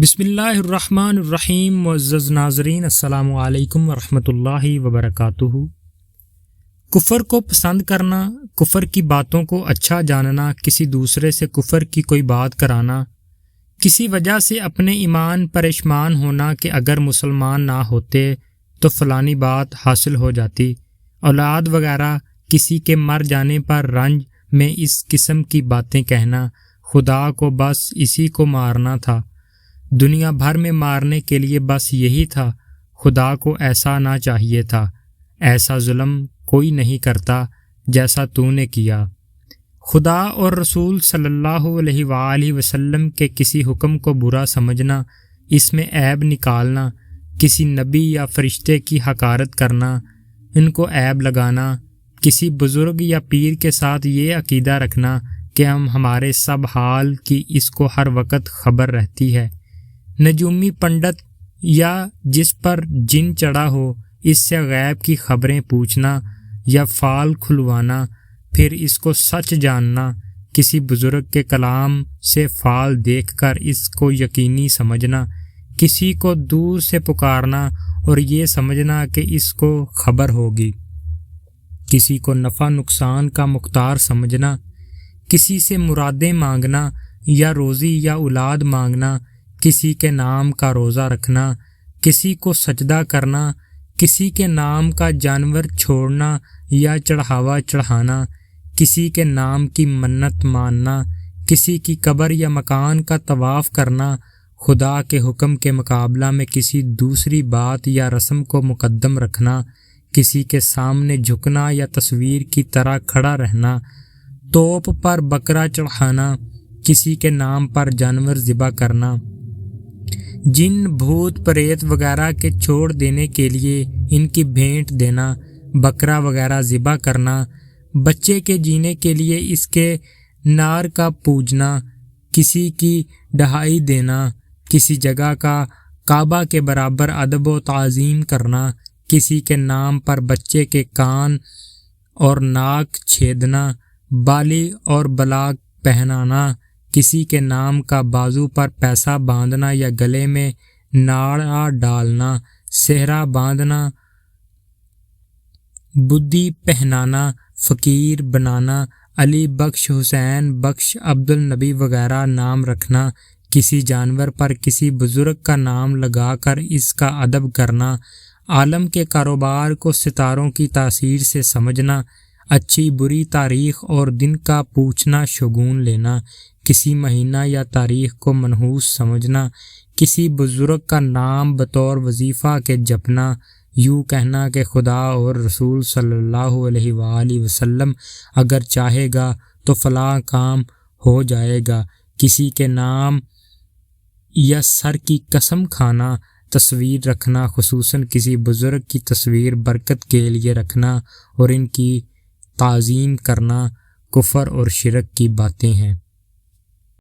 بسم اللہ الرحمن الرحیم۔ معزز ناظرین، السلام علیکم ورحمۃ اللہ وبرکاتہ۔ کفر کو پسند کرنا، کفر کی باتوں کو اچھا جاننا، کسی دوسرے سے کفر کی کوئی بات کرانا، کسی وجہ سے اپنے ایمان پریشان ہونا کہ اگر مسلمان نہ ہوتے تو فلانی بات حاصل ہو جاتی، اولاد وغیرہ، کسی کے مر جانے پر رنج میں اس قسم کی باتیں کہنا، خدا کو بس اسی کو مارنا تھا، دنیا بھر میں مارنے کے لیے بس یہی تھا، خدا کو ایسا نہ چاہیے تھا، ایسا ظلم کوئی نہیں کرتا جیسا تو نے کیا۔ خدا اور رسول صلی اللہ علیہ وآلہ وسلم کے کسی حکم کو برا سمجھنا، اس میں عیب نکالنا، کسی نبی یا فرشتے کی حقارت کرنا، ان کو عیب لگانا، کسی بزرگ یا پیر کے ساتھ یہ عقیدہ رکھنا کہ ہمارے سب حال کی اس کو ہر وقت خبر رہتی ہے، نجومی پنڈت یا جس پر جن چڑھا ہو اس سے غیب کی خبریں پوچھنا یا فال کھلوانا، پھر اس کو سچ جاننا، کسی بزرگ کے کلام سے فال دیکھ کر اس کو یقینی سمجھنا، کسی کو دور سے پکارنا اور یہ سمجھنا کہ اس کو خبر ہوگی، کسی کو نفع نقصان کا مختار سمجھنا، کسی سے مرادیں مانگنا یا روزی یا اولاد مانگنا، کسی کے نام کا روزہ رکھنا، کسی کو سجدہ کرنا، کسی کے نام کا جانور چھوڑنا یا چڑھاوا چڑھانا، کسی کے نام کی منت ماننا، کسی کی قبر یا مکان کا طواف کرنا، خدا کے حکم کے مقابلہ میں کسی دوسری بات یا رسم کو مقدم رکھنا، کسی کے سامنے جھکنا یا تصویر کی طرح کھڑا رہنا، توپ پر بکرا چڑھانا، کسی کے نام پر جانور ذبح کرنا، جن بھوت پریت وغیرہ کے چھوڑ دینے کے لیے ان کی بھینٹ دینا، بکرا وغیرہ ذبح کرنا، بچے کے جینے کے لیے اس کے نار کا پوجنا، کسی کی دہائی دینا، کسی جگہ کا کعبہ کے برابر ادب و تعظیم کرنا، کسی کے نام پر بچے کے کان اور ناک چھیدنا، بالی اور بلاک پہنانا، کسی کے نام کا بازو پر پیسہ باندھنا یا گلے میں ناڑا ڈالنا، صحرا باندھنا، بدی پہنانا، فقیر بنانا، علی بخش، حسین بخش، عبد النبی وغیرہ نام رکھنا، کسی جانور پر کسی بزرگ کا نام لگا کر اس کا ادب کرنا، عالم کے کاروبار کو ستاروں کی تاثیر سے سمجھنا، اچھی بری تاریخ اور دن کا پوچھنا شگون لینا، کسی مہینہ یا تاریخ کو منحوس سمجھنا، کسی بزرگ کا نام بطور وظیفہ کے جپنا، یوں کہنا کہ خدا اور رسول صلی اللہ علیہ وآلہ وسلم اگر چاہے گا تو فلاں کام ہو جائے گا، کسی کے نام یا سر کی قسم کھانا، تصویر رکھنا، خصوصاً کسی بزرگ کی تصویر برکت کے لیے رکھنا اور ان کی تعظیم کرنا کفر اور شرک کی باتیں ہیں۔